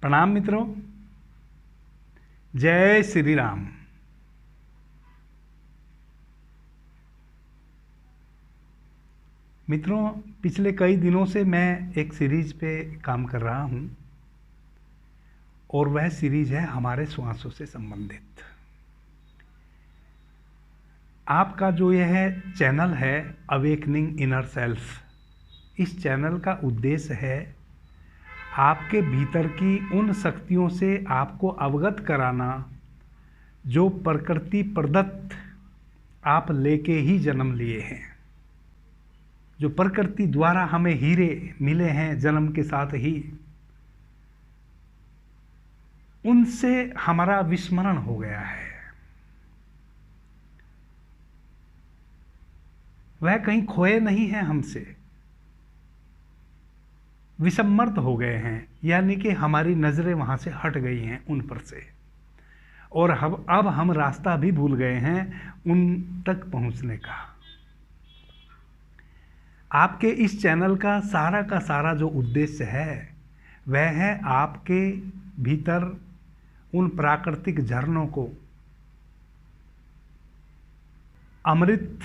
प्रणाम मित्रों, जय श्री राम। मित्रों, पिछले कई दिनों से मैं एक सीरीज पे काम कर रहा हूँ और वह सीरीज है हमारे श्वासों से संबंधित। आपका जो यह चैनल है अवेकनिंग इनर सेल्फ, इस चैनल का उद्देश्य है आपके भीतर की उन शक्तियों से आपको अवगत कराना जो प्रकृति प्रदत्त आप लेके ही जन्म लिए हैं, जो प्रकृति द्वारा हमें हीरे मिले हैं जन्म के साथ ही, उनसे हमारा विस्मरण हो गया है। वह कहीं खोए नहीं हैं, हमसे विस्मृत हो गए हैं, यानी कि हमारी नज़रें वहाँ से हट गई हैं उन पर से, और अब हम रास्ता भी भूल गए हैं उन तक पहुँचने का। आपके इस चैनल का सारा जो उद्देश्य है वह है आपके भीतर उन प्राकृतिक झरनों को, अमृत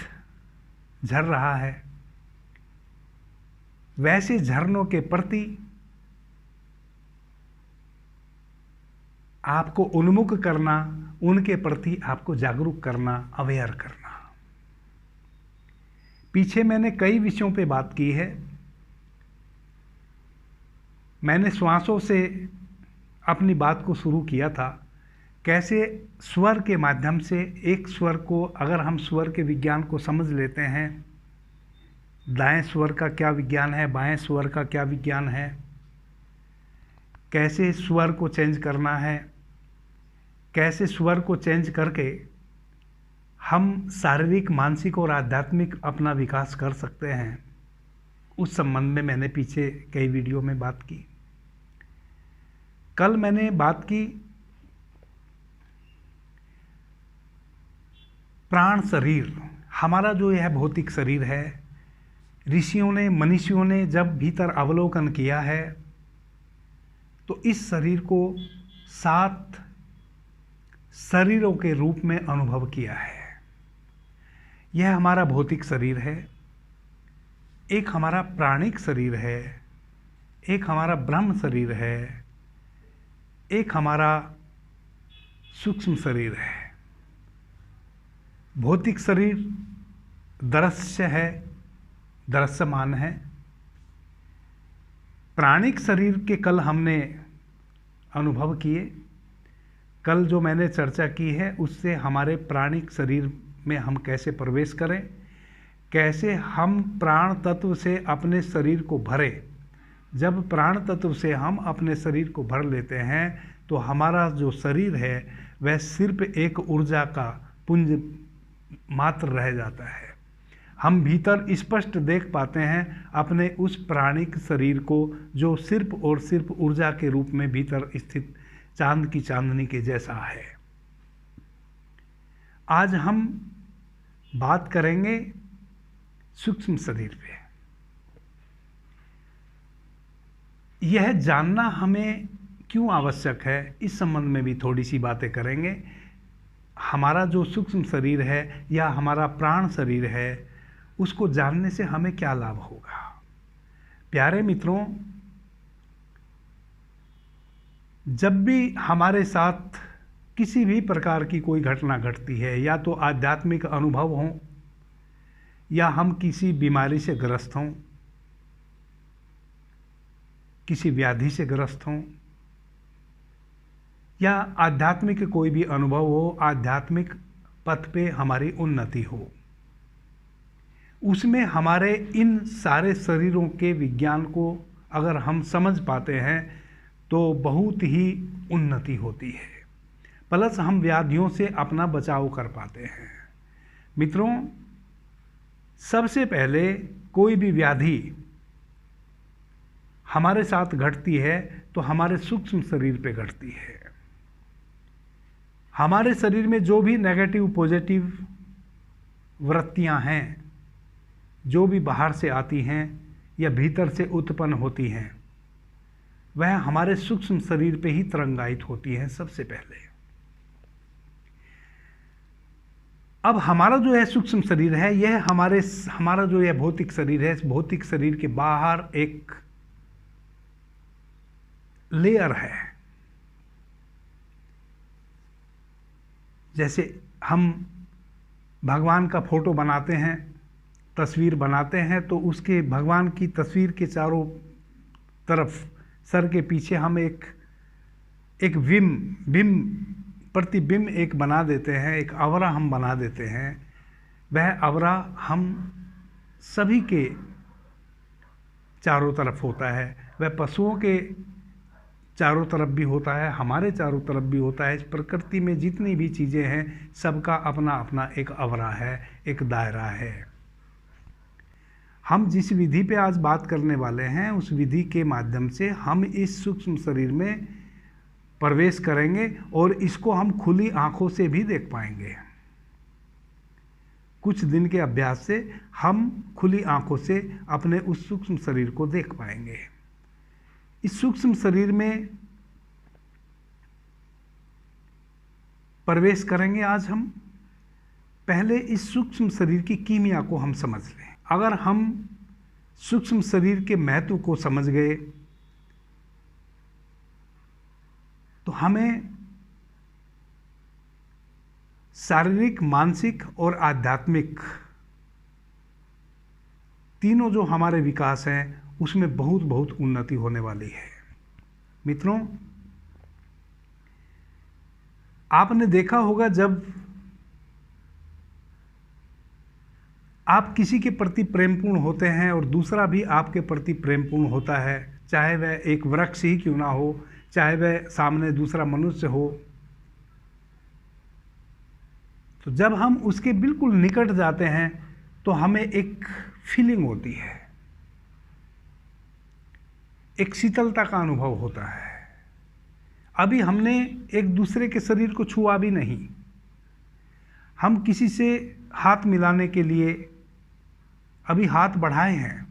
झर रहा है, वैसे झरनों के प्रति आपको उन्मुख करना, उनके प्रति आपको जागरूक करना, अवेयर करना। पीछे मैंने कई विषयों पे बात की है। मैंने श्वासों से अपनी बात को शुरू किया था, कैसे स्वर के माध्यम से एक स्वर को, अगर हम स्वर के विज्ञान को समझ लेते हैं, दाएं स्वर का क्या विज्ञान है, बाएं स्वर का क्या विज्ञान है, कैसे स्वर को चेंज करना है, कैसे स्वर को चेंज करके हम शारीरिक, मानसिक और आध्यात्मिक अपना विकास कर सकते हैं, उस संबंध में मैंने पीछे कई वीडियो में बात की। कल मैंने बात की प्राण शरीर, हमारा जो यह भौतिक शरीर है, ऋषियों ने, मनीषियों ने जब भीतर अवलोकन किया है तो इस शरीर को 7 शरीरों के रूप में अनुभव किया है। यह हमारा भौतिक शरीर है, एक हमारा प्राणिक शरीर है, एक हमारा ब्रह्म शरीर है, एक हमारा सूक्ष्म शरीर है। भौतिक शरीर दृश्य है, दृश्यमान है। प्राणिक शरीर के कल हमने अनुभव किए। कल जो मैंने चर्चा की है उससे हमारे प्राणिक शरीर में हम कैसे प्रवेश करें, कैसे हम प्राण तत्व से अपने शरीर को भरें। जब प्राण तत्व से हम अपने शरीर को भर लेते हैं तो हमारा जो शरीर है वह सिर्फ एक ऊर्जा का पुंज मात्र रह जाता है। हम भीतर स्पष्ट देख पाते हैं अपने उस प्राणिक शरीर को जो सिर्फ और सिर्फ ऊर्जा के रूप में भीतर स्थित चांद की चांदनी के जैसा है। आज हम बात करेंगे सूक्ष्म शरीर पे। यह जानना हमें क्यों आवश्यक है, इस संबंध में भी थोड़ी सी बातें करेंगे। हमारा जो सूक्ष्म शरीर है या हमारा प्राण शरीर है, उसको जानने से हमें क्या लाभ होगा। प्यारे मित्रों, जब भी हमारे साथ किसी भी प्रकार की कोई घटना घटती है, या तो आध्यात्मिक अनुभव हो, या हम किसी बीमारी से ग्रस्त हों, किसी व्याधि से ग्रस्त हों, या आध्यात्मिक कोई भी अनुभव हो, आध्यात्मिक पथ पे हमारी उन्नति हो, उसमें हमारे इन सारे शरीरों के विज्ञान को अगर हम समझ पाते हैं तो बहुत ही उन्नति होती है। प्लस हम व्याधियों से अपना बचाव कर पाते हैं। मित्रों, सबसे पहले कोई भी व्याधि हमारे साथ घटती है तो हमारे सूक्ष्म शरीर पे घटती है। हमारे शरीर में जो भी नेगेटिव पॉजिटिव वृत्तियां हैं, जो भी बाहर से आती हैं या भीतर से उत्पन्न होती हैं, वह हमारे सूक्ष्म शरीर पे ही तरंगायित होती है सबसे पहले। अब हमारा जो है सूक्ष्म शरीर है, यह हमारा जो यह भौतिक शरीर है, इस भौतिक शरीर के बाहर एक लेयर है। जैसे हम भगवान का फोटो बनाते हैं, तस्वीर बनाते हैं, तो उसके भगवान की तस्वीर के चारों तरफ सर के पीछे हम एक प्रतिबिंब एक बना देते हैं, एक आवरा हम बना देते हैं। वह आवरा हम सभी के चारों तरफ होता है, वह पशुओं के चारों तरफ भी होता है, हमारे चारों तरफ भी होता है। इस प्रकृति में जितनी भी चीज़ें हैं, सबका अपना अपना एक आवरा है, एक दायरा है। हम जिस विधि पे आज बात करने वाले हैं, उस विधि के माध्यम से हम इस सूक्ष्म शरीर में प्रवेश करेंगे और इसको हम खुली आंखों से भी देख पाएंगे। कुछ दिन के अभ्यास से हम खुली आंखों से अपने उस सूक्ष्म शरीर को देख पाएंगे। इस सूक्ष्म शरीर में प्रवेश करेंगे आज हम। पहले इस सूक्ष्म शरीर की कीमिया को हम समझ लें। अगर हम सूक्ष्म शरीर के महत्व को समझ गए तो हमें शारीरिक, मानसिक और आध्यात्मिक तीनों जो हमारे विकास हैं, उसमें बहुत बहुत उन्नति होने वाली है। मित्रों, आपने देखा होगा जब आप किसी के प्रति प्रेमपूर्ण होते हैं और दूसरा भी आपके प्रति प्रेमपूर्ण होता है, चाहे वह एक वृक्ष ही क्यों ना हो, चाहे वह सामने दूसरा मनुष्य हो, तो जब हम उसके बिल्कुल निकट जाते हैं तो हमें एक फीलिंग होती है, एक शीतलता का अनुभव होता है। अभी हमने एक दूसरे के शरीर को छुआ भी नहीं, हम किसी से हाथ मिलाने के लिए अभी हाथ बढ़ाए हैं,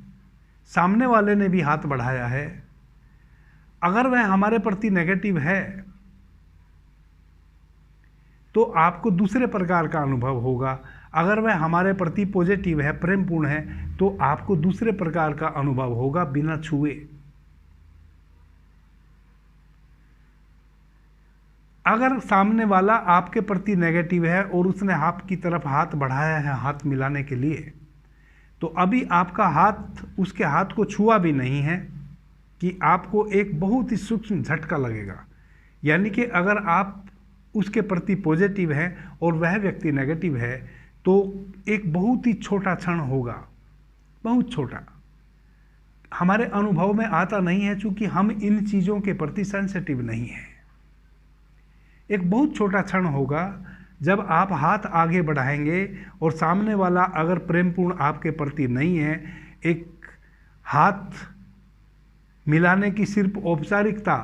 सामने वाले ने भी हाथ बढ़ाया है। अगर वह हमारे प्रति नेगेटिव है तो आपको दूसरे प्रकार का अनुभव होगा। अगर वह हमारे प्रति पॉजिटिव है, प्रेमपूर्ण है, तो आपको दूसरे प्रकार का अनुभव होगा बिना छुए। अगर सामने वाला आपके प्रति नेगेटिव है और उसने आपकी तरफ हाथ बढ़ाया है हाथ मिलाने के लिए, तो अभी आपका हाथ उसके हाथ को छुआ भी नहीं है कि आपको एक बहुत ही सूक्ष्म झटका लगेगा। यानी कि अगर आप उसके प्रति पॉजिटिव हैं और वह व्यक्ति नेगेटिव है, तो एक बहुत ही छोटा क्षण होगा, बहुत छोटा, हमारे अनुभव में आता नहीं है, चूंकि हम इन चीज़ों के प्रति सेंसिटिव नहीं हैं। एक बहुत छोटा क्षण होगा जब आप हाथ आगे बढ़ाएंगे और सामने वाला अगर प्रेमपूर्ण आपके प्रति नहीं है, एक हाथ मिलाने की सिर्फ औपचारिकता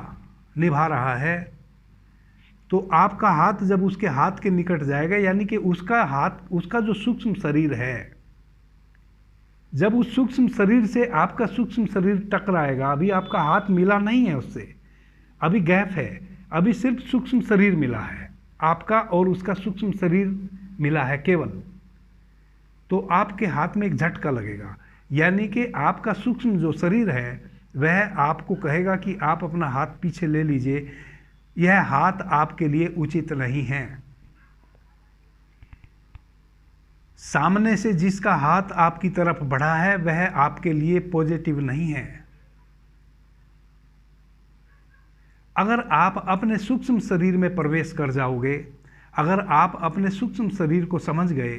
निभा रहा है, तो आपका हाथ जब उसके हाथ के निकट जाएगा, यानी कि उसका हाथ, उसका जो सूक्ष्म शरीर है, जब उस सूक्ष्म शरीर से आपका सूक्ष्म शरीर टकराएगा, अभी आपका हाथ मिला नहीं है उससे, अभी गैप है, अभी सिर्फ सूक्ष्म शरीर मिला है, आपका और उसका सूक्ष्म शरीर मिला है केवल, तो आपके हाथ में एक झटका लगेगा। यानी कि आपका सूक्ष्म जो शरीर है वह आपको कहेगा कि आप अपना हाथ पीछे ले लीजिए, यह हाथ आपके लिए उचित नहीं है। सामने से जिसका हाथ आपकी तरफ बढ़ा है वह आपके लिए पॉजिटिव नहीं है। अगर आप अपने सूक्ष्म शरीर में प्रवेश कर जाओगे, अगर आप अपने सूक्ष्म शरीर को समझ गए,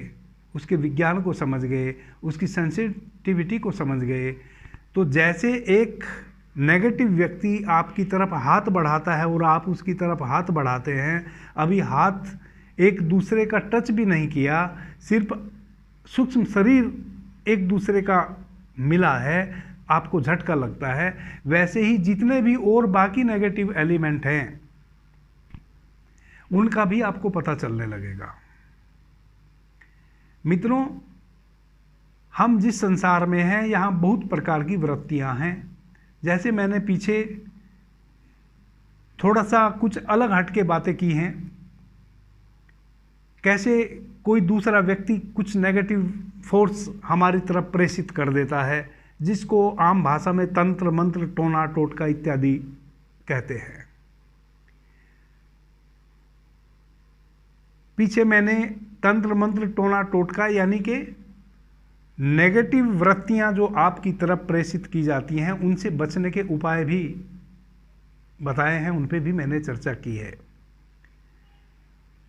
उसके विज्ञान को समझ गए, उसकी सेंसिटिविटी को समझ गए, तो जैसे एक नेगेटिव व्यक्ति आपकी तरफ हाथ बढ़ाता है और आप उसकी तरफ हाथ बढ़ाते हैं, अभी हाथ एक दूसरे का टच भी नहीं किया, सिर्फ सूक्ष्म शरीर एक दूसरे का मिला है, आपको झटका लगता है। वैसे ही जितने भी और बाकी नेगेटिव एलिमेंट हैं उनका भी आपको पता चलने लगेगा। मित्रों, हम जिस संसार में हैं यहाँ बहुत प्रकार की वृत्तियां हैं। जैसे मैंने पीछे थोड़ा सा कुछ अलग हट के बातें की हैं। कैसे कोई दूसरा व्यक्ति कुछ नेगेटिव फोर्स हमारी तरफ प्रेषित कर देता है, जिसको आम भाषा में तंत्र मंत्र टोना टोटका इत्यादि कहते हैं। पीछे मैंने तंत्र मंत्र टोना टोटका यानी कि नेगेटिव वृत्तियां जो आपकी तरफ प्रेषित की जाती हैं, उनसे बचने के उपाय भी बताए हैं, उन पे भी मैंने चर्चा की है।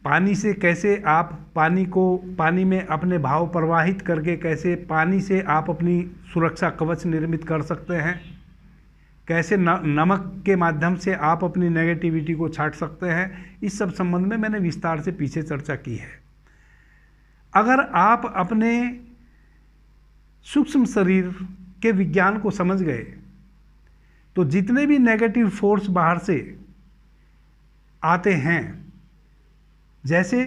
पानी से कैसे आप पानी में अपने भाव प्रवाहित करके कैसे पानी से आप अपनी सुरक्षा कवच निर्मित कर सकते हैं, कैसे नमक के माध्यम से आप अपनी नेगेटिविटी को छांट सकते हैं, इस सब संबंध में मैंने विस्तार से पीछे चर्चा की है। अगर आप अपने सूक्ष्म शरीर के विज्ञान को समझ गए तो जितने भी नेगेटिव फोर्स बाहर से आते हैं, जैसे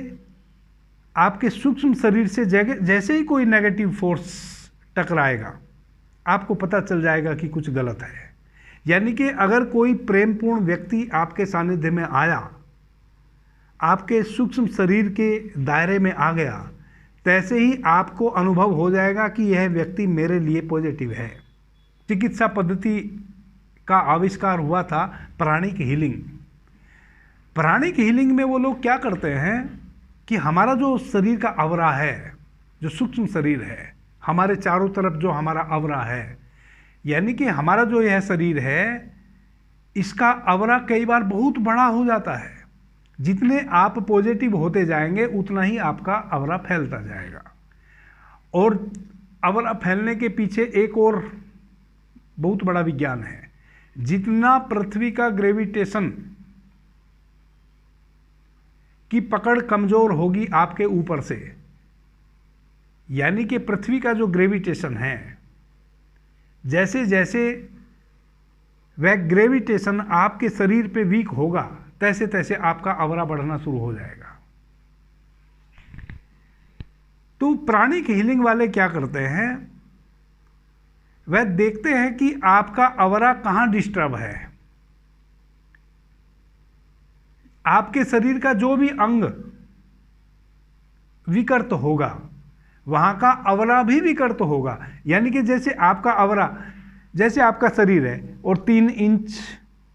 आपके सूक्ष्म शरीर से जैसे ही कोई नेगेटिव फोर्स टकराएगा, आपको पता चल जाएगा कि कुछ गलत है। यानी कि अगर कोई प्रेमपूर्ण व्यक्ति आपके सानिध्य में आया, आपके सूक्ष्म शरीर के दायरे में आ गया, तैसे ही आपको अनुभव हो जाएगा कि यह व्यक्ति मेरे लिए पॉजिटिव है। चिकित्सा पद्धति का आविष्कार हुआ था प्राणिक हीलिंग। प्राणिक हीलिंग में वो लोग क्या करते हैं कि हमारा जो शरीर का आवरा है, जो सूक्ष्म शरीर है, हमारे चारों तरफ जो हमारा आवरा है, यानी कि हमारा जो यह शरीर है, इसका आवरा कई बार बहुत बड़ा हो जाता है। जितने आप पॉजिटिव होते जाएंगे उतना ही आपका आवरा फैलता जाएगा। और आवरा फैलने के पीछे एक और बहुत बड़ा विज्ञान है। जितना पृथ्वी का ग्रेविटेशन की पकड़ कमजोर होगी आपके ऊपर से, यानी कि पृथ्वी का जो ग्रेविटेशन है, जैसे जैसे वह ग्रेविटेशन आपके शरीर पे वीक होगा, तैसे तैसे आपका आवरा बढ़ना शुरू हो जाएगा। तो प्राणिक हीलिंग वाले क्या करते हैं, वह देखते हैं कि आपका आवरा कहां डिस्टर्ब है। आपके शरीर का जो भी अंग विकृत होगा, वहां का आवरा भी विकृत होगा। यानी कि जैसे आपका आवरा, जैसे आपका शरीर है और 3 इंच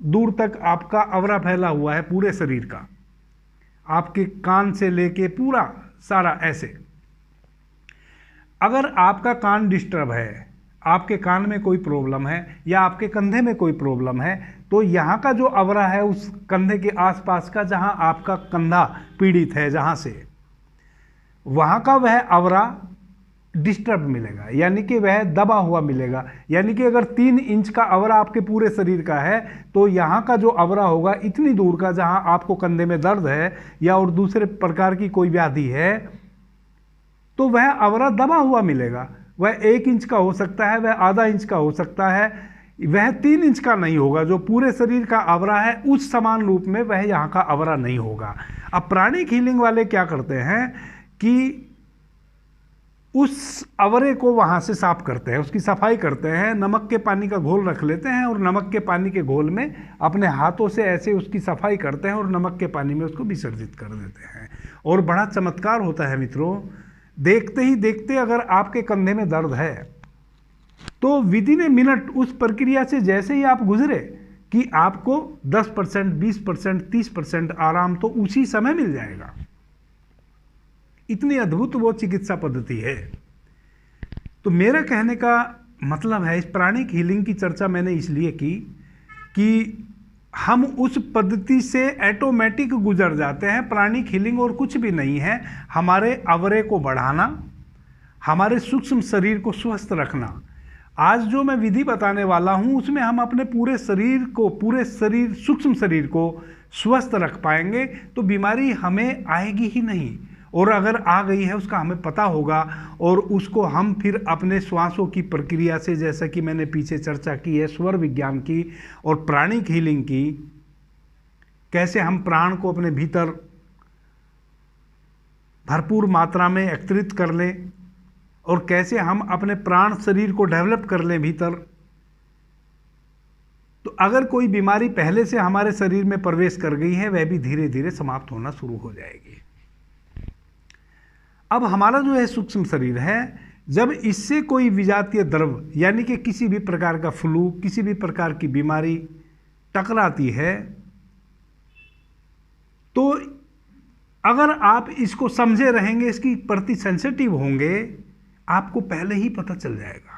दूर तक आपका आवरा फैला हुआ है पूरे शरीर का, आपके कान से लेके पूरा सारा ऐसे। अगर आपका कान डिस्टर्ब है, आपके कान में कोई प्रॉब्लम है या आपके कंधे में कोई प्रॉब्लम है, तो यहाँ का जो आवरा है उस कंधे के आसपास का, जहाँ आपका कंधा पीड़ित है, जहाँ से, वहाँ का वह आवरा डिस्टर्ब मिलेगा, यानी कि वह दबा हुआ मिलेगा। यानी कि अगर 3 इंच का आवरा आपके पूरे शरीर का है, तो यहाँ का जो आवरा होगा इतनी दूर का, जहाँ आपको कंधे में दर्द है या और दूसरे प्रकार की कोई व्याधि है, तो वह आवरा दबा हुआ मिलेगा। वह 1 इंच का हो सकता है, वह आधा इंच का हो सकता है, वह 3 इंच का नहीं होगा। जो पूरे शरीर का आवरा है उस समान रूप में वह यहाँ का आवरा नहीं होगा। अब प्राणिक हीलिंग वाले क्या करते हैं कि उस आवरे को वहाँ से साफ करते हैं, उसकी सफाई करते हैं। नमक के पानी का घोल रख लेते हैं और नमक के पानी के घोल में अपने हाथों से ऐसे उसकी सफाई करते हैं और नमक के पानी में उसको विसर्जित कर देते हैं। और बड़ा चमत्कार होता है मित्रों, देखते ही देखते अगर आपके कंधे में दर्द है तो विदिन ए मिनट उस प्रक्रिया से जैसे ही आप गुजरे कि आपको 10%, 20%, 30% आराम तो उसी समय मिल जाएगा। इतनी अद्भुत वो चिकित्सा पद्धति है। तो मेरा कहने का मतलब है, इस प्राणिक हीलिंग की चर्चा मैंने इसलिए की कि हम उस पद्धति से ऑटोमेटिक गुजर जाते हैं। प्राणिक हीलिंग और कुछ भी नहीं है, हमारे आवरे को बढ़ाना, हमारे सूक्ष्म शरीर को स्वस्थ रखना। आज जो मैं विधि बताने वाला हूं उसमें हम अपने पूरे शरीर सूक्ष्म शरीर को स्वस्थ रख पाएंगे, तो बीमारी हमें आएगी ही नहीं। और अगर आ गई है उसका हमें पता होगा और उसको हम फिर अपने श्वासों की प्रक्रिया से, जैसा कि मैंने पीछे चर्चा की है स्वर विज्ञान की और प्राणिक हीलिंग की, कैसे हम प्राण को अपने भीतर भरपूर मात्रा में एकत्रित कर लें और कैसे हम अपने प्राण शरीर को डेवलप कर लें भीतर, तो अगर कोई बीमारी पहले से हमारे शरीर में प्रवेश कर गई है, वह भी धीरे धीरे समाप्त होना शुरू हो जाएगी। अब हमारा जो है सूक्ष्म शरीर है, जब इससे कोई विजातीय द्रव यानी कि किसी भी प्रकार का फ्लू, किसी भी प्रकार की बीमारी टकराती है, तो अगर आप इसको समझे रहेंगे, इसकी प्रति सेंसिटिव होंगे, आपको पहले ही पता चल जाएगा।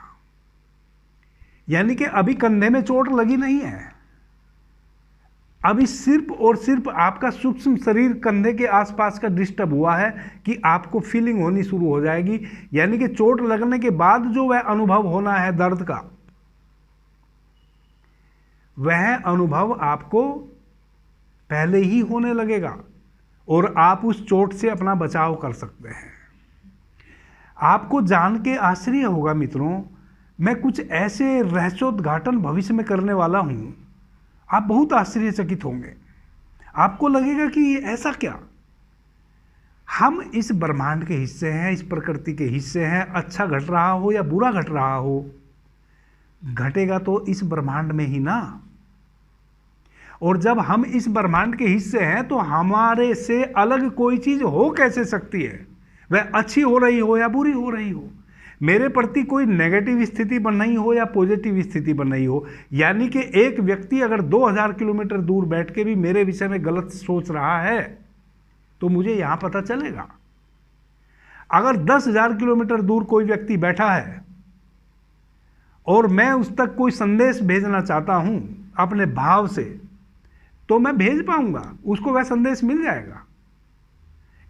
यानी कि अभी कंधे में चोट लगी नहीं है, अभी सिर्फ और सिर्फ आपका सूक्ष्म शरीर कंधे के आसपास का डिस्टर्ब हुआ है कि आपको फीलिंग होनी शुरू हो जाएगी। यानी कि चोट लगने के बाद जो वह अनुभव होना है दर्द का, वह अनुभव आपको पहले ही होने लगेगा और आप उस चोट से अपना बचाव कर सकते हैं। आपको जान के आश्चर्य होगा मित्रों, मैं कुछ ऐसे रहस्योद्घाटन भविष्य में करने वाला हूं, आप बहुत आश्चर्यचकित होंगे। आपको लगेगा कि ये ऐसा क्या, हम इस ब्रह्मांड के हिस्से हैं, इस प्रकृति के हिस्से हैं। अच्छा घट रहा हो या बुरा घट रहा हो, घटेगा तो इस ब्रह्मांड में ही ना। और जब हम इस ब्रह्मांड के हिस्से हैं तो हमारे से अलग कोई चीज हो कैसे सकती है, वह अच्छी हो रही हो या बुरी हो रही हो। मेरे प्रति कोई नेगेटिव स्थिति बन रही हो या पॉजिटिव स्थिति बन रही हो। यानी कि एक व्यक्ति अगर 2000 किलोमीटर दूर बैठ के भी मेरे विषय में गलत सोच रहा है तो मुझे यहां पता चलेगा। अगर 10,000 किलोमीटर दूर कोई व्यक्ति बैठा है और मैं उस तक कोई संदेश भेजना चाहता हूं अपने भाव से, तो मैं भेज पाऊंगा, उसको वह संदेश मिल जाएगा।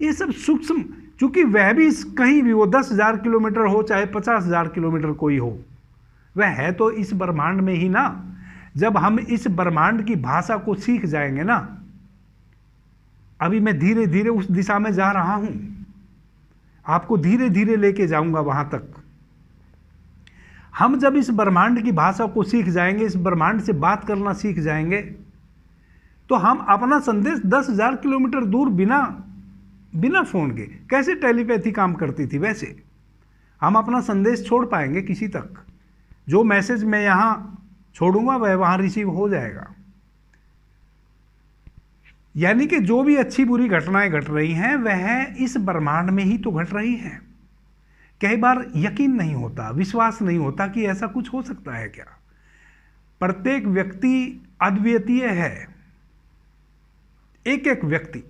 ये सब सूक्ष्म, चूंकि वह भी कहीं भी, वो 10,000 किलोमीटर हो चाहे 50,000 किलोमीटर कोई हो, वह है तो इस ब्रह्मांड में ही ना। जब हम इस ब्रह्मांड की भाषा को सीख जाएंगे ना, अभी मैं धीरे धीरे उस दिशा में जा रहा हूं, आपको धीरे धीरे लेके जाऊंगा वहां तक। हम जब इस ब्रह्मांड की भाषा को सीख जाएंगे, इस ब्रह्मांड से बात करना सीख जाएंगे, तो हम अपना संदेश 10,000 किलोमीटर दूर बिना फोन के, कैसे टेलीपैथी काम करती थी वैसे हम अपना संदेश छोड़ पाएंगे किसी तक। जो मैसेज मैं यहां छोड़ूंगा वह वहां रिसीव हो जाएगा। यानी कि जो भी अच्छी बुरी घटनाएं घट रही हैं वह इस ब्रह्मांड में ही तो घट रही हैं। कई बार यकीन नहीं होता, विश्वास नहीं होता कि ऐसा कुछ हो सकता है क्या। प्रत्येक व्यक्ति अद्वितीय है, एक एक व्यक्ति।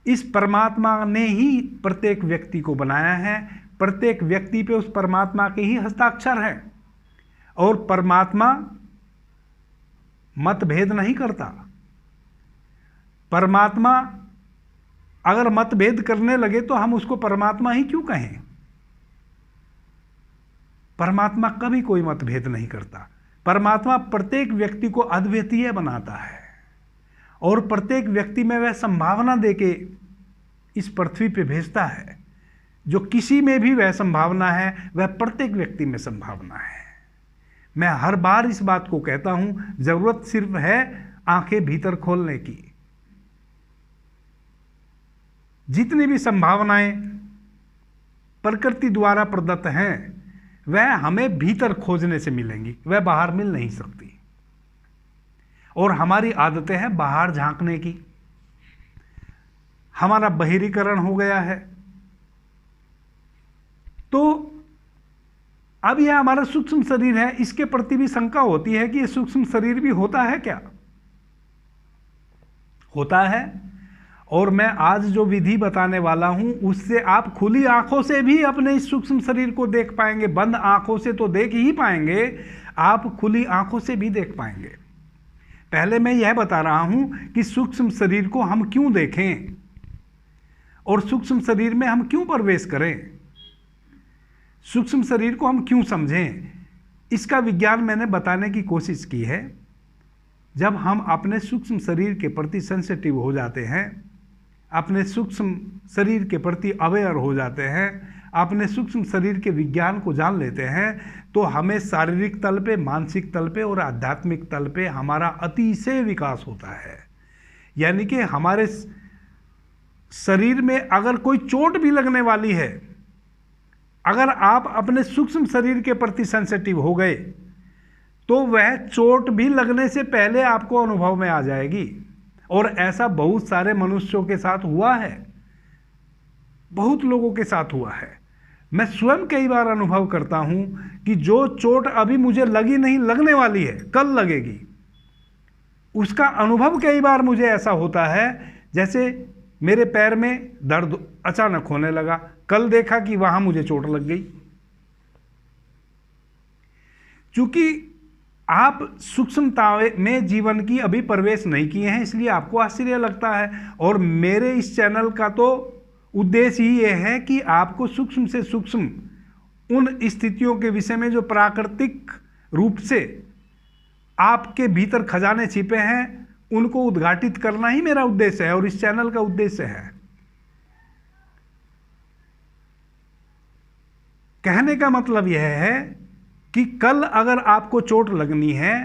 इस परमात्मा ने ही प्रत्येक व्यक्ति को बनाया है, प्रत्येक व्यक्ति पे उस परमात्मा के ही हस्ताक्षर है। और परमात्मा मतभेद नहीं करता। परमात्मा अगर मतभेद करने लगे तो हम उसको परमात्मा ही क्यों कहें। परमात्मा कभी कोई मतभेद नहीं करता। परमात्मा प्रत्येक व्यक्ति को अद्वितीय बनाता है और प्रत्येक व्यक्ति में वह संभावना देके इस पृथ्वी पे भेजता है। जो किसी में भी वह संभावना है, वह प्रत्येक व्यक्ति में संभावना है। मैं हर बार इस बात को कहता हूं, जरूरत सिर्फ है आंखें भीतर खोलने की। जितनी भी संभावनाएं प्रकृति द्वारा प्रदत्त हैं, वह हमें भीतर खोजने से मिलेंगी, वह बाहर मिल नहीं सकती। और हमारी आदतें हैं बाहर झांकने की। हमारा बहिरीकरण हो गया है। तो अब यह हमारा सूक्ष्म शरीर है, इसके प्रति भी शंका होती है कि यह सूक्ष्म शरीर भी होता है क्या। होता है। और मैं आज जो विधि बताने वाला हूं उससे आप खुली आंखों से भी अपने इस सूक्ष्म शरीर को देख पाएंगे। बंद आंखों से तो देख ही पाएंगे, आप खुली आंखों से भी देख पाएंगे। पहले मैं यह बता रहा हूं कि सूक्ष्म शरीर को हम क्यों देखें और सूक्ष्म शरीर में हम क्यों प्रवेश करें, सूक्ष्म शरीर को हम क्यों समझें। इसका विज्ञान मैंने बताने की कोशिश की है। जब हम अपने सूक्ष्म शरीर के प्रति सेंसिटिव हो जाते हैं, अपने सूक्ष्म शरीर के प्रति अवेयर हो जाते हैं, अपने सूक्ष्म शरीर के विज्ञान को जान लेते हैं, तो हमें शारीरिक तल पे, मानसिक तल पे और आध्यात्मिक तल पे हमारा अतिशय विकास होता है। यानी कि हमारे शरीर में अगर कोई चोट भी लगने वाली है, अगर आप अपने सूक्ष्म शरीर के प्रति सेंसिटिव हो गए तो वह चोट भी लगने से पहले आपको अनुभव में आ जाएगी। और ऐसा बहुत सारे मनुष्यों के साथ हुआ है, बहुत लोगों के साथ हुआ है। मैं स्वयं कई बार अनुभव करता हूं कि जो चोट अभी मुझे लगी नहीं, लगने वाली है, कल लगेगी, उसका अनुभव कई बार मुझे ऐसा होता है जैसे मेरे पैर में दर्द अचानक होने लगा, कल देखा कि वहां मुझे चोट लग गई। क्योंकि आप सूक्ष्मता में जीवन की अभी प्रवेश नहीं किए हैं, इसलिए आपको आश्चर्य लगता है। और मेरे इस चैनल का तो उद्देश्य ही ये है कि आपको सूक्ष्म से सूक्ष्म उन स्थितियों के विषय में जो प्राकृतिक रूप से आपके भीतर खजाने छिपे हैं, उनको उद्घाटित करना ही मेरा उद्देश्य है और इस चैनल का उद्देश्य है। कहने का मतलब यह है कि कल अगर आपको चोट लगनी है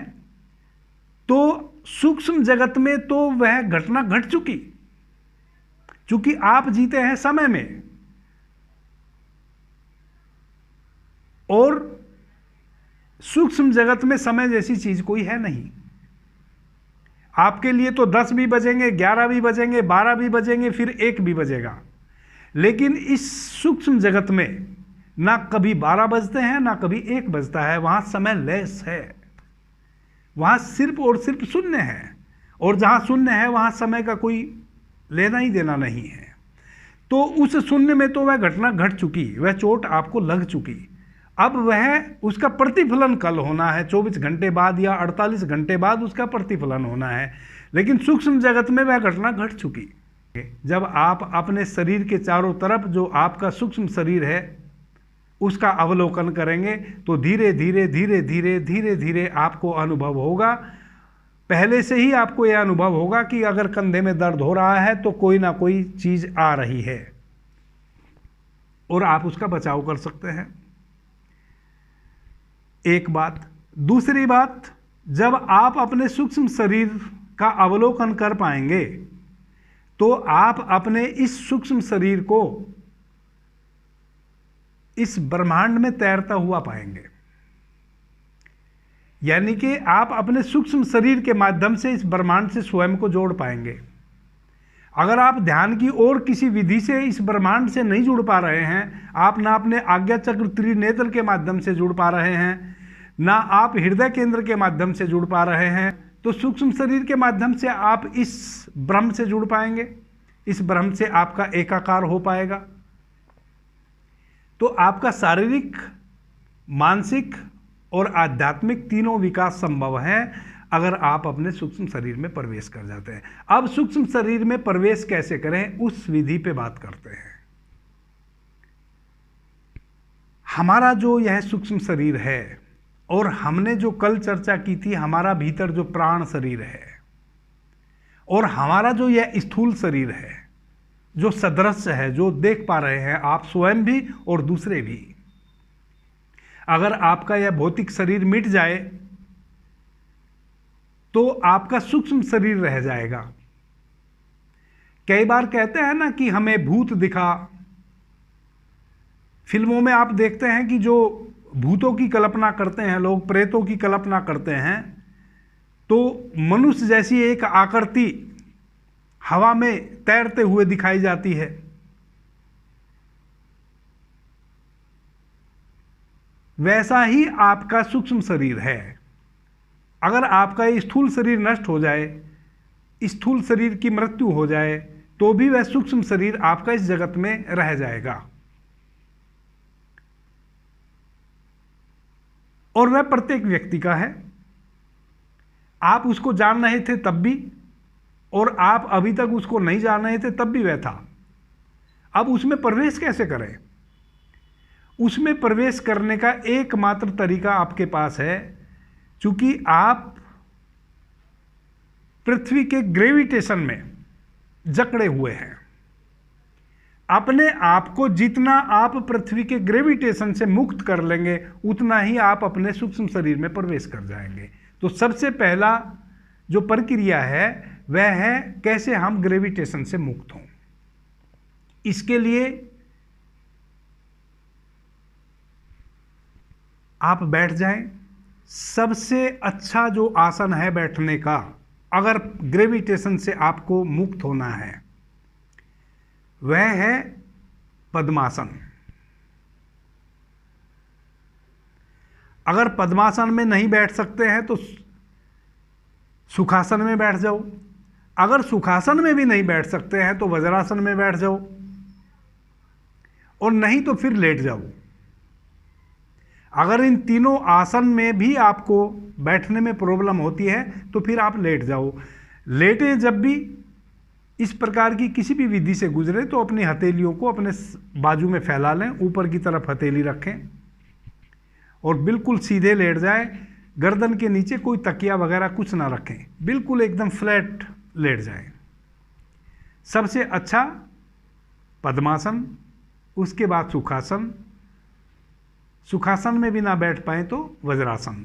तो सूक्ष्म जगत में तो वह घटना घट चुकी, क्योंकि आप जीते हैं समय में, और सूक्ष्म जगत में समय जैसी चीज कोई है नहीं। आपके लिए तो 10 भी बजेंगे, 11 भी बजेंगे, 12 भी बजेंगे, फिर 1 भी बजेगा, लेकिन इस सूक्ष्म जगत में ना कभी 12 बजते हैं, ना कभी 1 बजता है। वहां समय लेस है, वहां सिर्फ और सिर्फ शून्य है, और जहां शून्य है वहां समय का कोई लेना ही देना नहीं है। तो उस शून्य में तो वह घटना घट चुकी, वह चोट आपको लग चुकी। अब वह उसका प्रतिफलन कल होना है, 24 घंटे बाद या 48 घंटे बाद उसका प्रतिफलन होना है, लेकिन सूक्ष्म जगत में वह घटना घट चुकी। जब आप अपने शरीर के चारों तरफ जो आपका सूक्ष्म शरीर है उसका अवलोकन करेंगे तो धीरे धीरे धीरे धीरे धीरे धीरे आपको अनुभव होगा, पहले से ही आपको यह अनुभव होगा कि अगर कंधे में दर्द हो रहा है तो कोई ना कोई चीज आ रही है और आप उसका बचाव कर सकते हैं। एक बात। दूसरी बात, जब आप अपने सूक्ष्म शरीर का अवलोकन कर पाएंगे तो आप अपने इस सूक्ष्म शरीर को इस ब्रह्मांड में तैरता हुआ पाएंगे। यानी कि आप अपने सूक्ष्म शरीर के माध्यम से इस ब्रह्मांड से स्वयं को जोड़ पाएंगे। अगर आप ध्यान की और किसी विधि से इस ब्रह्मांड से नहीं जुड़ पा रहे हैं, आप ना अपने आज्ञा चक्र त्रिनेत्र के माध्यम से जुड़ पा रहे हैं, ना आप हृदय केंद्र के माध्यम से जुड़ पा रहे हैं, तो सूक्ष्म शरीर के माध्यम से आप इस ब्रह्म से जुड़ पाएंगे, इस ब्रह्म से आपका एकाकार हो पाएगा। तो आपका शारीरिक, मानसिक और आध्यात्मिक तीनों विकास संभव है अगर आप अपने सूक्ष्म शरीर में प्रवेश कर जाते हैं। अब सूक्ष्म शरीर में प्रवेश कैसे करें, उस विधि पे बात करते हैं। हमारा जो यह सूक्ष्म शरीर है और हमने जो कल चर्चा की थी, हमारा भीतर जो प्राण शरीर है और हमारा जो यह स्थूल शरीर है, जो सदृश्य है, जो देख पा रहे हैं आप स्वयं भी और दूसरे भी, अगर आपका यह भौतिक शरीर मिट जाए तो आपका सूक्ष्म शरीर रह जाएगा। कई बार कहते हैं ना कि हमें भूत दिखा। फिल्मों में आप देखते हैं कि जो भूतों की कल्पना करते हैं लोग, प्रेतों की कल्पना करते हैं, तो मनुष्य जैसी एक आकृति हवा में तैरते हुए दिखाई जाती है। वैसा ही आपका सूक्ष्म शरीर है। अगर आपका ये स्थूल शरीर नष्ट हो जाए, स्थूल शरीर की मृत्यु हो जाए, तो भी वह सूक्ष्म शरीर आपका इस जगत में रह जाएगा और वह प्रत्येक व्यक्ति का है। आप उसको जान रहे थे तब भी, और आप अभी तक उसको नहीं जान रहे थे तब भी वह था। अब उसमें प्रवेश कैसे करें? उसमें प्रवेश करने का एकमात्र तरीका आपके पास है, क्योंकि आप पृथ्वी के ग्रेविटेशन में जकड़े हुए हैं। अपने आप को जितना आप पृथ्वी के ग्रेविटेशन से मुक्त कर लेंगे, उतना ही आप अपने सूक्ष्म शरीर में प्रवेश कर जाएंगे। तो सबसे पहला जो प्रक्रिया है वह है कैसे हम ग्रेविटेशन से मुक्त हों। इसके लिए आप बैठ जाएं, सबसे अच्छा जो आसन है बैठने का, अगर ग्रेविटेशन से आपको मुक्त होना है, वह है पद्मासन। अगर पद्मासन में नहीं बैठ सकते हैं तो सुखासन में बैठ जाओ। अगर सुखासन में भी नहीं बैठ सकते हैं तो वज्रासन में बैठ जाओ, और नहीं तो फिर लेट जाओ। अगर इन तीनों आसन में भी आपको बैठने में प्रॉब्लम होती है तो फिर आप लेट जाओ। लेटे जब भी इस प्रकार की किसी भी विधि से गुजरे तो अपनी हथेलियों को अपने बाजू में फैला लें, ऊपर की तरफ हथेली रखें और बिल्कुल सीधे लेट जाए। गर्दन के नीचे कोई तकिया वगैरह कुछ ना रखें, बिल्कुल एकदम फ्लैट लेट जाए। सबसे अच्छा पद्मासन, उसके बाद सुखासन, सुखासन में भी ना बैठ पाए तो वज्रासन,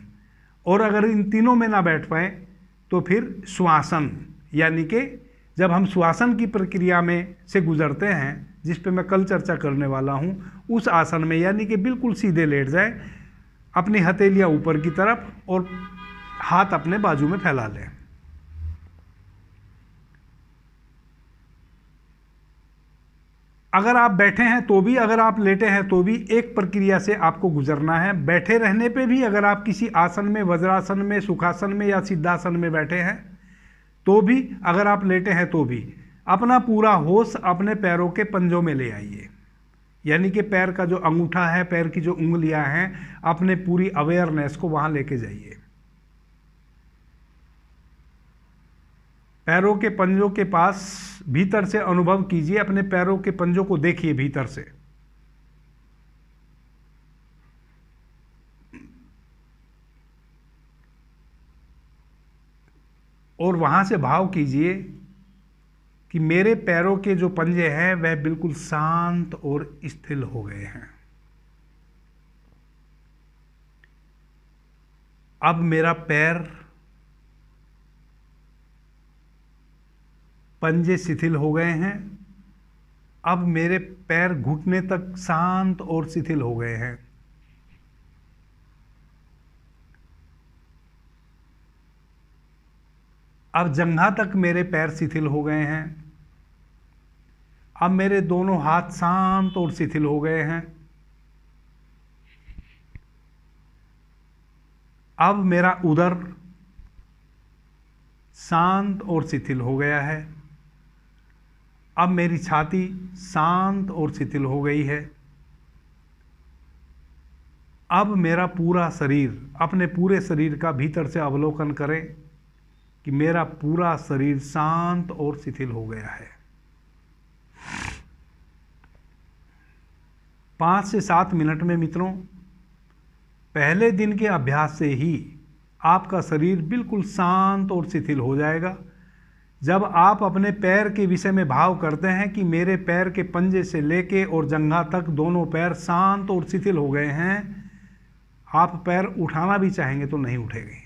और अगर इन तीनों में ना बैठ पाए तो फिर श्वासन, यानी कि जब हम श्वासन की प्रक्रिया में से गुजरते हैं, जिस पे मैं कल चर्चा करने वाला हूँ, उस आसन में यानी कि बिल्कुल सीधे लेट जाए, अपनी हथेलियाँ ऊपर की तरफ और हाथ अपने बाजू में फैला लें। अगर आप बैठे हैं तो भी, अगर आप लेटे हैं तो भी एक प्रक्रिया से आपको गुजरना है। बैठे रहने पे भी अगर आप किसी आसन में, वज्रासन में, सुखासन में या सिद्धासन में बैठे हैं तो भी, अगर आप लेटे हैं तो भी, अपना पूरा होश अपने पैरों के पंजों में ले आइए। यानी कि पैर का जो अंगूठा है, पैर की जो उंगलियां हैं, अपने पूरी अवेयरनेस को वहां लेके जाइए। पैरों के पंजों के पास भीतर से अनुभव कीजिए, अपने पैरों के पंजों को देखिए भीतर से। और वहां से भाव कीजिए कि मेरे पैरों के जो पंजे हैं वह बिल्कुल शांत और स्थिर हो गए हैं। अब मेरा पैर, पंजे शिथिल हो गए हैं। अब मेरे पैर घुटने तक शांत और शिथिल हो गए हैं। अब जंघा तक मेरे पैर शिथिल हो गए हैं। अब मेरे दोनों हाथ शांत और शिथिल हो गए हैं। अब मेरा उदर शांत और शिथिल हो गया है। अब मेरी छाती शांत और शिथिल हो गई है। अब मेरा पूरा शरीर, अपने पूरे शरीर का भीतर से अवलोकन करें कि मेरा पूरा शरीर शांत और शिथिल हो गया है। 5 से 7 मिनट में मित्रों, पहले दिन के अभ्यास से ही आपका शरीर बिल्कुल शांत और शिथिल हो जाएगा। जब आप अपने पैर के विषय में भाव करते हैं कि मेरे पैर के पंजे से लेके और जंघा तक दोनों पैर शांत और शिथिल हो गए हैं, आप पैर उठाना भी चाहेंगे तो नहीं उठेंगे।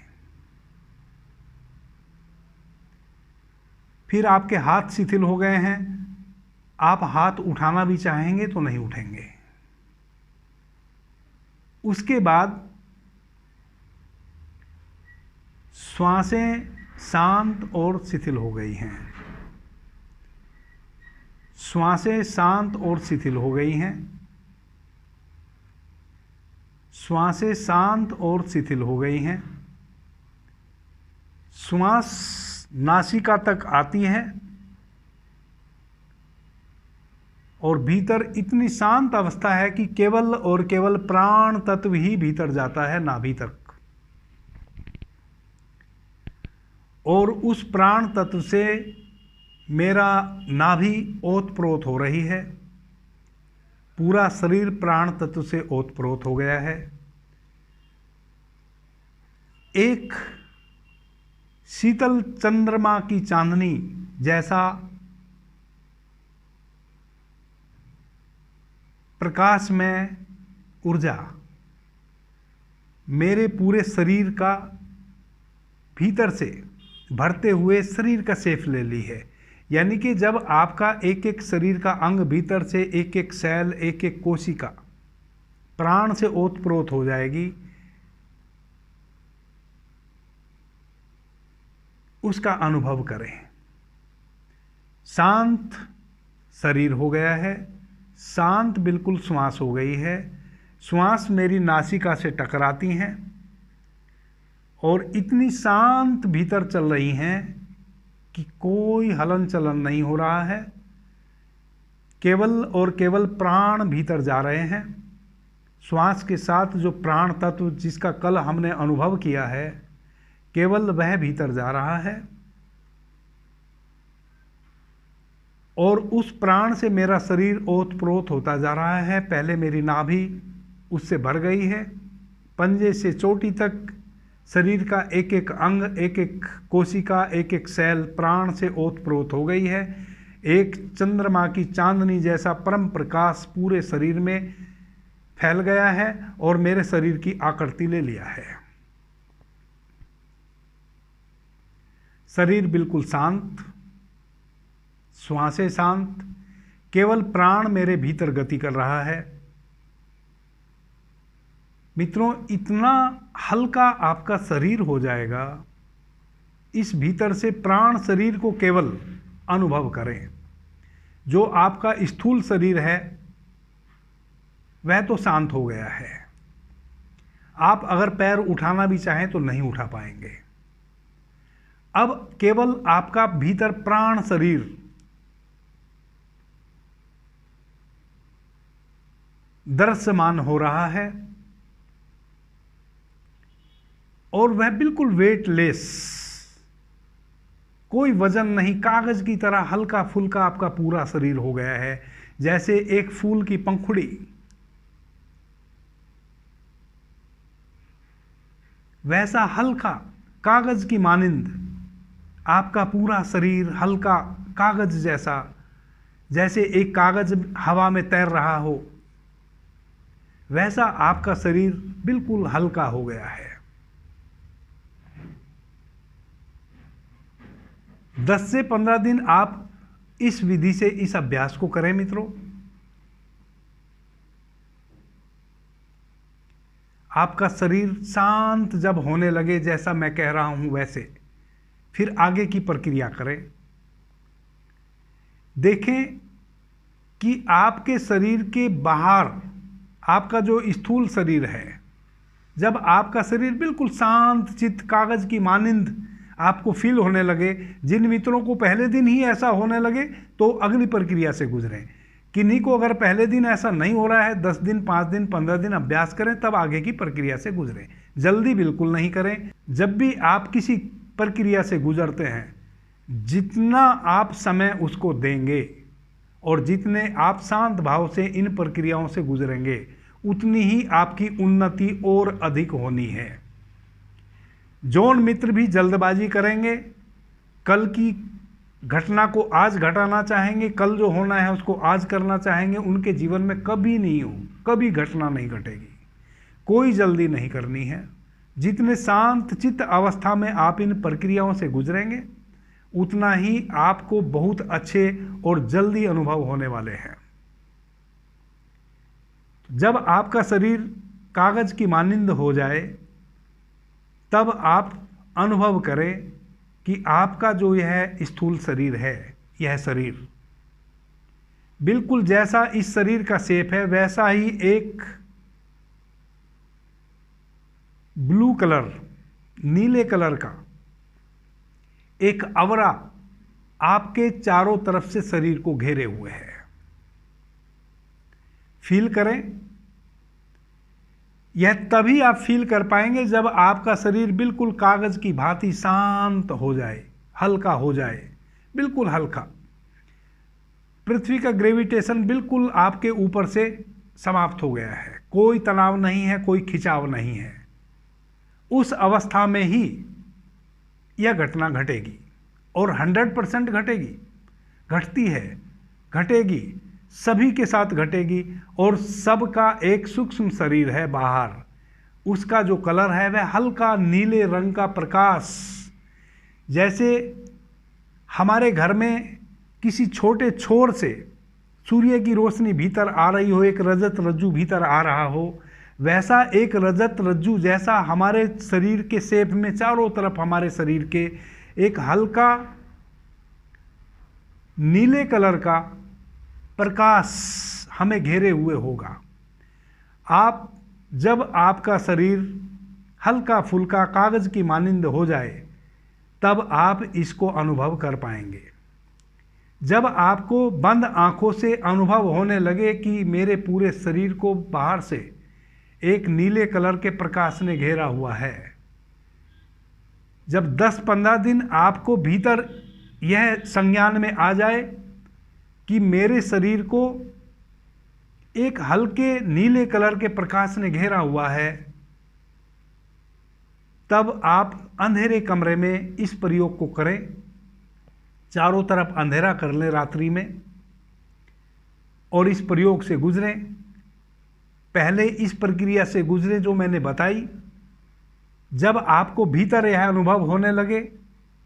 फिर आपके हाथ शिथिल हो गए हैं, आप हाथ उठाना भी चाहेंगे तो नहीं उठेंगे। उसके बाद श्वासें शांत और शिथिल हो गई हैं। श्वासें शांत और शिथिल हो गई हैं। श्वासें शांत और शिथिल हो गई हैं। श्वास नासिका तक आती है और भीतर इतनी शांत अवस्था है कि केवल और केवल प्राण तत्व ही भीतर जाता है, नाभि तक। और उस प्राण तत्व से मेरा नाभि ओतप्रोत हो रही है। पूरा शरीर प्राण तत्व से ओतप्रोत हो गया है। एक शीतल चंद्रमा की चांदनी जैसा प्रकाशमय ऊर्जा मेरे पूरे शरीर का भीतर से भरते हुए शरीर का शेप ले ली है। यानी कि जब आपका एक एक शरीर का अंग भीतर से एक एक सेल, एक एक कोशिका प्राण से ओतप्रोत हो जाएगी, उसका अनुभव करें। शांत शरीर हो गया है, शांत बिल्कुल श्वास हो गई है, श्वास मेरी नासिका से टकराती हैं और इतनी शांत भीतर चल रही हैं कि कोई हलन चलन नहीं हो रहा है। केवल और केवल प्राण भीतर जा रहे हैं। श्वास के साथ जो प्राण तत्व जिसका कल हमने अनुभव किया है, केवल वह भीतर जा रहा है और उस प्राण से मेरा शरीर ओतप्रोत होता जा रहा है। पहले मेरी नाभि उससे भर गई है, पंजे से चोटी तक शरीर का एक एक अंग, एक एक कोशिका, एक एक सेल प्राण से ओतप्रोत हो गई है। एक चंद्रमा की चांदनी जैसा परम प्रकाश पूरे शरीर में फैल गया है और मेरे शरीर की आकृति ले लिया है। शरीर बिल्कुल शांत, श्वासें शांत, केवल प्राण मेरे भीतर गति कर रहा है। मित्रों, इतना हल्का आपका शरीर हो जाएगा, इस भीतर से प्राण शरीर को केवल अनुभव करें। जो आपका स्थूल शरीर है वह तो शांत हो गया है। आप अगर पैर उठाना भी चाहें तो नहीं उठा पाएंगे। अब केवल आपका भीतर प्राण शरीर दृश्यमान हो रहा है और वह बिल्कुल वेटलेस, कोई वजन नहीं, कागज की तरह हल्का फुल्का आपका पूरा शरीर हो गया है। जैसे एक फूल की पंखुड़ी, वैसा हल्का कागज की मानिंद आपका पूरा शरीर हल्का कागज जैसा, जैसे एक कागज हवा में तैर रहा हो, वैसा आपका शरीर बिल्कुल हल्का हो गया है। 10 से 15 दिन आप इस विधि से इस अभ्यास को करें मित्रों। आपका शरीर शांत जब होने लगे, जैसा मैं कह रहा हूं वैसे, फिर आगे की प्रक्रिया करें। देखें कि आपके शरीर के बाहर आपका जो स्थूल शरीर है, जब आपका शरीर बिल्कुल शांत चित्त कागज की मानिंद आपको फील होने लगे, जिन मित्रों को पहले दिन ही ऐसा होने लगे तो अगली प्रक्रिया से गुजरें। किन्हीं को अगर पहले दिन ऐसा नहीं हो रहा है, 10 दिन, 5 दिन, 15 दिन अभ्यास करें, तब आगे की प्रक्रिया से गुजरें। जल्दी बिल्कुल नहीं करें। जब भी आप किसी प्रक्रिया से गुजरते हैं, जितना आप समय उसको देंगे और जितने आप शांत भाव से इन प्रक्रियाओं से गुजरेंगे, उतनी ही आपकी उन्नति और अधिक होनी है। जौन मित्र भी जल्दबाजी करेंगे, कल की घटना को आज घटाना चाहेंगे, कल जो होना है उसको आज करना चाहेंगे, उनके जीवन में कभी नहीं हो, कभी घटना नहीं घटेगी। कोई जल्दी नहीं करनी है। जितने शांत चित्त अवस्था में आप इन प्रक्रियाओं से गुजरेंगे, उतना ही आपको बहुत अच्छे और जल्दी अनुभव होने वाले हैं। जब आपका शरीर कागज की मानिंद हो जाए, तब आप अनुभव करें कि आपका जो यह स्थूल शरीर है, यह शरीर बिल्कुल जैसा इस शरीर का शेप है, वैसा ही एक ब्लू कलर, नीले कलर का एक आवरा आपके चारों तरफ से शरीर को घेरे हुए है। फील करें। यह तभी आप फील कर पाएंगे जब आपका शरीर बिल्कुल कागज की भांति शांत हो जाए, हल्का हो जाए, बिल्कुल हल्का। पृथ्वी का ग्रेविटेशन बिल्कुल आपके ऊपर से समाप्त हो गया है, कोई तनाव नहीं है, कोई खिंचाव नहीं है। उस अवस्था में ही यह घटना घटेगी और 100% घटेगी, घटती है, घटेगी, सभी के साथ घटेगी। और सबका एक सूक्ष्म शरीर है बाहर, उसका जो कलर है वह हल्का नीले रंग का प्रकाश, जैसे हमारे घर में किसी छोटे छोर से सूर्य की रोशनी भीतर आ रही हो, एक रजत रज्जु भीतर आ रहा हो, वैसा एक रजत रज्जु जैसा हमारे शरीर के शेप में चारों तरफ हमारे शरीर के एक हल्का नीले कलर का प्रकाश हमें घेरे हुए होगा। आप जब आपका शरीर हल्का फुल्का कागज की मानिंद हो जाए तब आप इसको अनुभव कर पाएंगे। जब आपको बंद आंखों से अनुभव होने लगे कि मेरे पूरे शरीर को बाहर से एक नीले कलर के प्रकाश ने घेरा हुआ है, जब 10-15 दिन आपको भीतर यह संज्ञान में आ जाए कि मेरे शरीर को एक हल्के नीले कलर के प्रकाश ने घेरा हुआ है, तब आप अंधेरे कमरे में इस प्रयोग को करें। चारों तरफ अंधेरा कर लें रात्रि में और इस प्रयोग से गुजरें। पहले इस प्रक्रिया से गुजरें जो मैंने बताई। जब आपको भीतर यह अनुभव होने लगे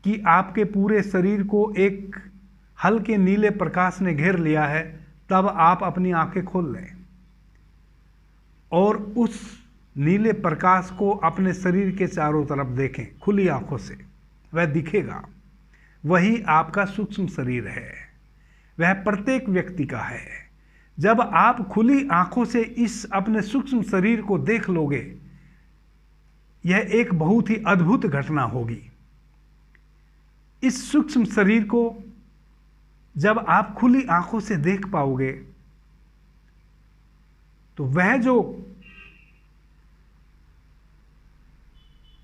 कि आपके पूरे शरीर को एक हल्के नीले प्रकाश ने घेर लिया है, तब आप अपनी आंखें खोल लें और उस नीले प्रकाश को अपने शरीर के चारों तरफ देखें खुली आंखों से। वह दिखेगा, वही आपका सूक्ष्म शरीर है, वह प्रत्येक व्यक्ति का है। जब आप खुली आंखों से इस अपने सूक्ष्म शरीर को देख लोगे, यह एक बहुत ही अद्भुत घटना होगी। इस सूक्ष्म शरीर को जब आप खुली आंखों से देख पाओगे तो वह जो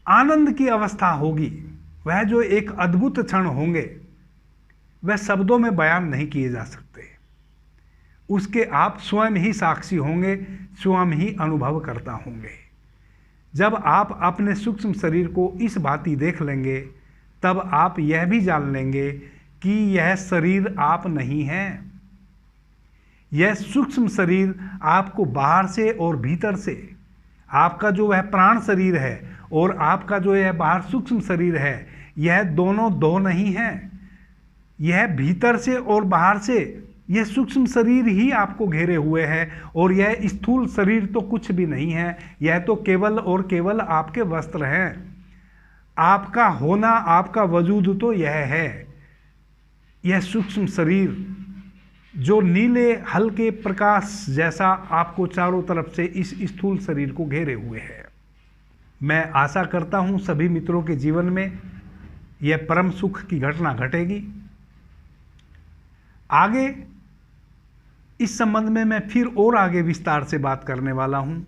आनंद की अवस्था होगी, वह जो एक अद्भुत क्षण होंगे, वह शब्दों में बयान नहीं किए जा सकते। उसके आप स्वयं ही साक्षी होंगे, स्वयं ही अनुभव करता होंगे। जब आप अपने सूक्ष्म शरीर को इस भांति देख लेंगे, तब आप यह भी जान लेंगे कि यह शरीर आप नहीं हैं। यह सूक्ष्म शरीर आपको बाहर से और भीतर से, आपका जो वह प्राण शरीर है और आपका जो यह बाहर सूक्ष्म शरीर है, यह दोनों दो नहीं हैं। यह भीतर से और बाहर से यह सूक्ष्म शरीर ही आपको घेरे हुए है और यह स्थूल शरीर तो कुछ भी नहीं है। यह तो केवल और केवल आपके वस्त्र हैं। आपका होना, आपका वजूद तो यह है। यह सूक्ष्म शरीर जो नीले हल्के प्रकाश जैसा आपको चारों तरफ से इस स्थूल शरीर को घेरे हुए है। मैं आशा करता हूं सभी मित्रों के जीवन में यह परम सुख की घटना घटेगी। आगे इस संबंध में मैं फिर और आगे विस्तार से बात करने वाला हूं।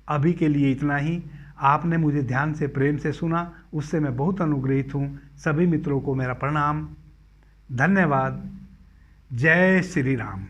अभी के लिए इतना ही। आपने मुझे ध्यान से प्रेम से सुना, उससे मैं बहुत अनुग्रहित हूं। सभी मित्रों को मेरा प्रणाम, धन्यवाद। जय श्री राम।